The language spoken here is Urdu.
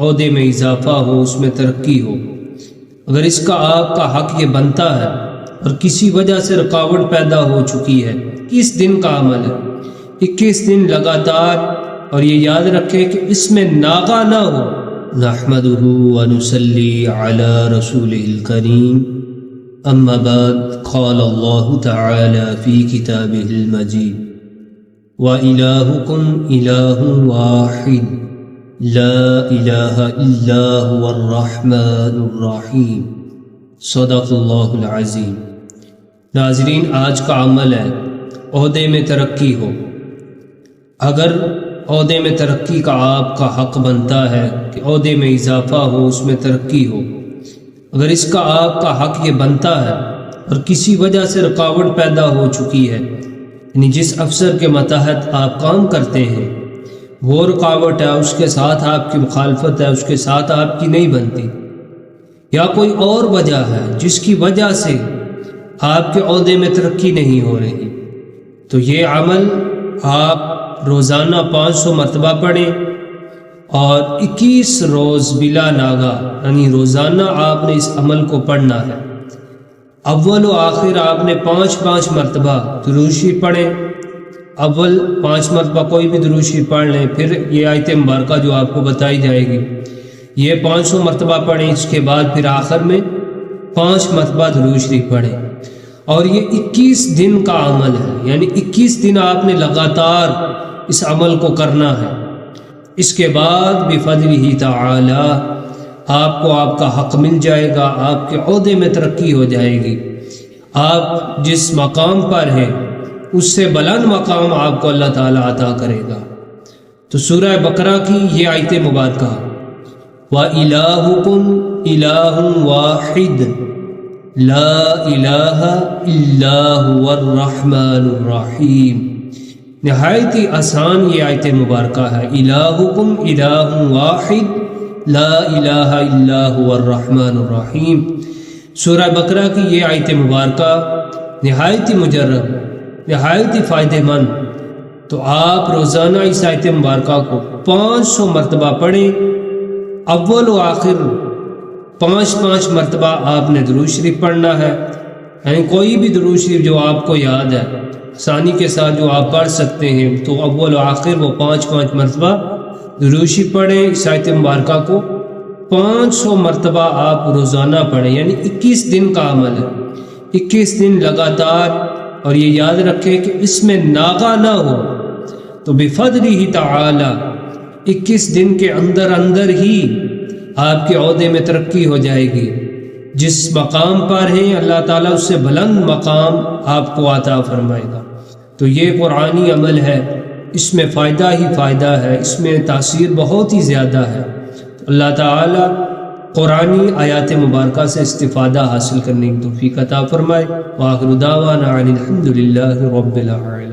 عہدے میں اضافہ ہو، اس میں ترقی ہو۔ اگر اس کا آپ کا حق یہ بنتا ہے اور کسی وجہ سے رکاوٹ پیدا ہو چکی ہے، 21 دن کا عمل ہے، 21 دن لگاتار، اور یہ یاد رکھیں کہ اس میں ناغہ نہ ہو۔ نحمدہ ونصلی علی رسولہ الکریم، اما بعد، قال اللہ تعالی فی کتابہ المجید: وَإِلَٰهُكُمْ إِلَٰهٌ وَاحِدٌ لا الہ الا هو الرحمن الرحیم۔ صدق اللہ العظیم۔ ناظرین، آج کا عمل ہے عہدے میں ترقی ہو۔ اگر عہدے میں ترقی کا آپ کا حق بنتا ہے کہ عہدے میں اضافہ ہو، اس میں ترقی ہو، اگر اس کا آپ کا حق یہ بنتا ہے اور کسی وجہ سے رکاوٹ پیدا ہو چکی ہے، یعنی جس افسر کے ماتحت آپ کام کرتے ہیں وہ رکاوٹ ہے، اس کے ساتھ آپ کی مخالفت ہے، اس کے ساتھ آپ کی نہیں بنتی، یا کوئی اور وجہ ہے جس کی وجہ سے آپ کے عہدے میں ترقی نہیں ہو رہی، تو یہ عمل آپ روزانہ 500 مرتبہ پڑھیں اور 21 روز بلا ناغہ، یعنی روزانہ آپ نے اس عمل کو پڑھنا ہے۔ اول و آخر آپ نے 5 مرتبہ درود شریف پڑھیں۔ اول 5 مرتبہ کوئی بھی درود شریف پڑھ لیں، پھر یہ آیت مبارکہ جو آپ کو بتائی جائے گی یہ 500 مرتبہ پڑھیں، اس کے بعد پھر آخر میں 5 مرتبہ درود شریف پڑھیں، اور یہ 21 دن کا عمل ہے، یعنی 21 دن آپ نے لگاتار اس عمل کو کرنا ہے۔ اس کے بعد بفضلہ تعالی آپ کو آپ کا حق مل جائے گا، آپ کے عہدے میں ترقی ہو جائے گی، آپ جس مقام پر ہیں اس سے بلند مقام آپ کو اللہ تعالیٰ عطا کرے گا۔ تو سورہ بقرہ کی یہ آیت مبارکہ وَإِلَٰهُكُمْ إِلَٰهٌ وَاحِدٌ لَا إِلَٰهَ إِلَّا هُوَ الرَّحْمَٰنُ الرَّحِيمُ۔ نہایت ہی آسان یہ آیت مبارکہ ہے، إِلَٰهُكُمْ إِلَٰهٌ وَاحِدٌ لَا إِلَٰهَ إِلَّا هُوَ الرَّحْمَٰنُ الرَّحِيمُ۔ سورہ بقرہ کی یہ آیت مبارکہ نہایت ہی مجرب، نہایت ہی فائدہ مند، تو آپ روزانہ اس آیت مبارکہ کو 500 مرتبہ پڑھیں۔ اول و آخر 5 مرتبہ آپ نے درود شریف پڑھنا ہے، یعنی کوئی بھی درود شریف جو آپ کو یاد ہے آسانی کے ساتھ جو آپ پڑھ سکتے ہیں، تو اول و آخر وہ 5 مرتبہ درود شریف پڑھیں۔ اس آیت مبارکہ کو 500 مرتبہ آپ روزانہ پڑھیں، یعنی 21 دن کا عمل ہے، 21 دن لگاتار، اور یہ یاد رکھیں کہ اس میں ناغہ نہ ہو، تو بفضلہ تعالی 21 دن کے اندر ہی آپ کے عہدے میں ترقی ہو جائے گی۔ جس مقام پر ہیں اللہ تعالیٰ اس سے بلند مقام آپ کو عطا فرمائے گا۔ تو یہ قرآنی عمل ہے، اس میں فائدہ ہی فائدہ ہے، اس میں تاثیر بہت ہی زیادہ ہے۔ اللہ تعالیٰ قرآنی آیات مبارکہ سے استفادہ حاصل کرنے کی توفیق عطا فرمائے۔ وآخر دعوانا الحمد للہ رب العالمین۔